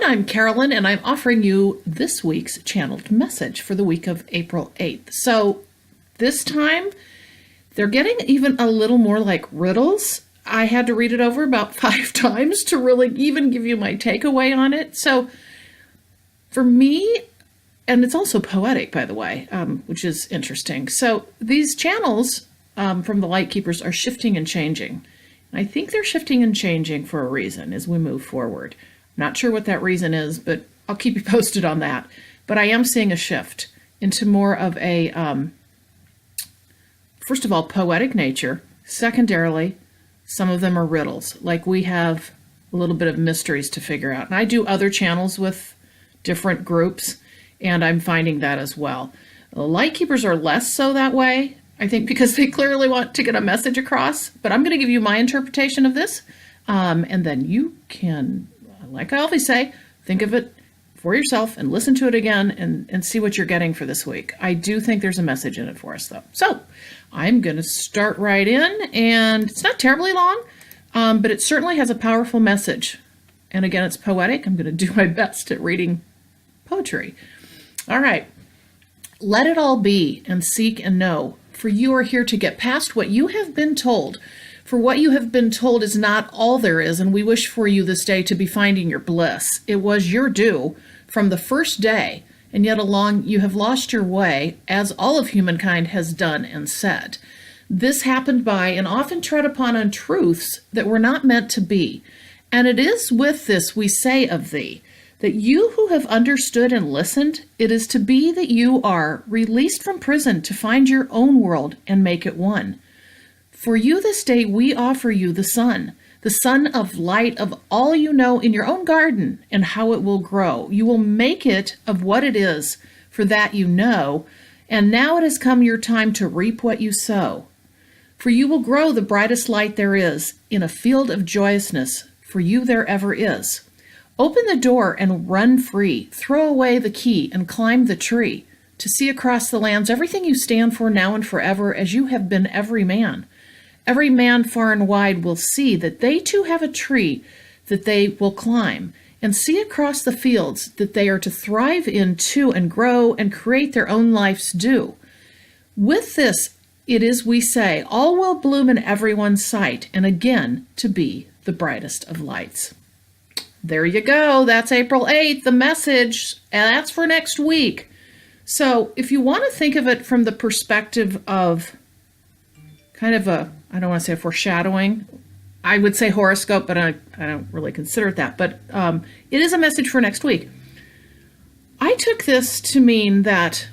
I'm Carolyn, and I'm offering you this week's channeled message for the week of April 8th. So this time, they're getting even a little more like riddles. I had to read it over about 5 times to really even give you my takeaway on it. So for me, and it's also poetic, by the way, which is interesting. So these channels from the LightKeepers are shifting and changing. I think they're shifting and changing for a reason as we move forward. Not sure what that reason is, but I'll keep you posted on that. But I am seeing a shift into more of a, first of all, poetic nature. Secondarily, some of them are riddles. Like we have a little bit of mysteries to figure out. And I do other channels with different groups, and I'm finding that as well. The LightKeepers are less so that way, I think, because they clearly want to get a message across. But I'm going to give you my interpretation of this, and then you can, like I always say, think of it for yourself and listen to it again and see what you're getting for this week. I do think there's a message in it for us, though. So I'm going to start right in, and it's not terribly long, but it certainly has a powerful message. And again, it's poetic. I'm going to do my best at reading poetry. All right. Let it all be, and seek and know, for you are here to get past what you have been told. For what you have been told is not all there is, and we wish for you this day to be finding your bliss. It was your due from the first day, and yet along you have lost your way, as all of humankind has done and said. This happened by and often tread upon untruths that were not meant to be. And it is with this we say of thee, that you who have understood and listened, it is to be that you are released from prison to find your own world and make it one. For you this day we offer you the sun of light of all you know in your own garden and how it will grow. You will make it of what it is, for that you know, and now it has come your time to reap what you sow. For you will grow the brightest light there is in a field of joyousness, for you there ever is. Open the door and run free, throw away the key and climb the tree, to see across the lands everything you stand for now and forever, as you have been every man. Every man far and wide will see that they too have a tree that they will climb, and see across the fields that they are to thrive in too, and grow and create their own life's due. With this, it is we say, all will bloom in everyone's sight, and again to be the brightest of lights. There you go. That's April 8th, the message, and that's for next week. So if you want to think of it from the perspective of kind of a, I don't want to say a foreshadowing, I would say horoscope, but I don't really consider it that. But it is a message for next week. I took this to mean that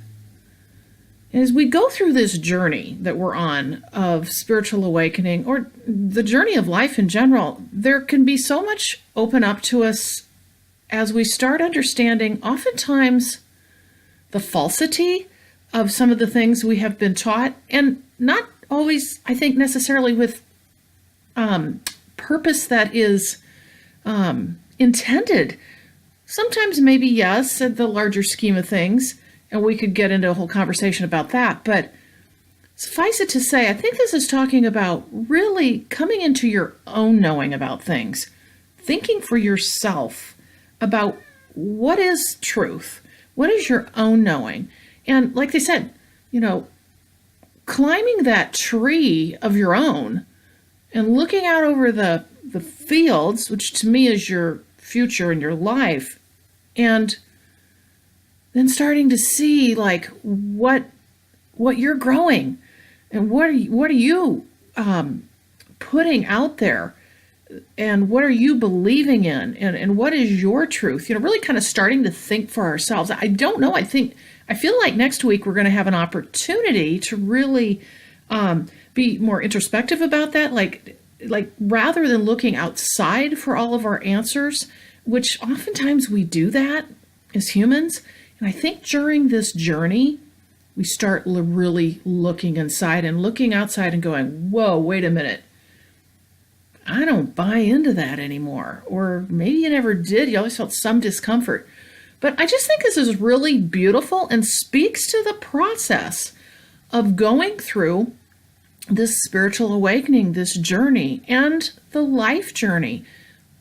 as we go through this journey that we're on of spiritual awakening, or the journey of life in general, there can be so much open up to us as we start understanding oftentimes the falsity of some of the things we have been taught, and not always, I think, necessarily with purpose that is intended. Sometimes maybe yes, at the larger scheme of things, and we could get into a whole conversation about that. But suffice it to say, I think this is talking about really coming into your own knowing about things, thinking for yourself about what is truth, what is your own knowing. And like they said, you know, climbing that tree of your own and looking out over the fields, which to me is your future and your life, and then starting to see like what you're growing and what are you putting out there, and what are you believing in, and what is your truth, you know, really kind of starting to think for ourselves. I don't know, I feel like next week we're going to have an opportunity to really be more introspective about that, like rather than looking outside for all of our answers, which oftentimes we do that as humans. And I think during this journey, we start really looking inside and looking outside and going, whoa, wait a minute. I don't buy into that anymore. Or maybe you never did. You always felt some discomfort. But I just think this is really beautiful and speaks to the process of going through this spiritual awakening, this journey, and the life journey.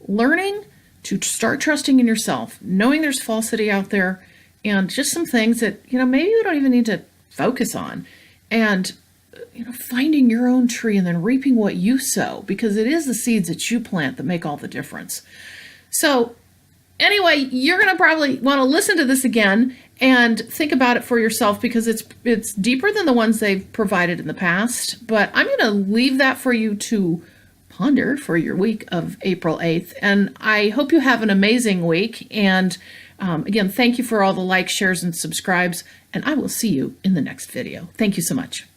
Learning to start trusting in yourself, knowing there's falsity out there, and just some things that, maybe you don't even need to focus on. And, finding your own tree and then reaping what you sow, because it is the seeds that you plant that make all the difference. So anyway, you're going to probably want to listen to this again and think about it for yourself, because it's deeper than the ones they've provided in the past. But I'm going to leave that for you to ponder for your week of April 8th. And I hope you have an amazing week. And again, thank you for all the likes, shares, and subscribes. And I will see you in the next video. Thank you so much.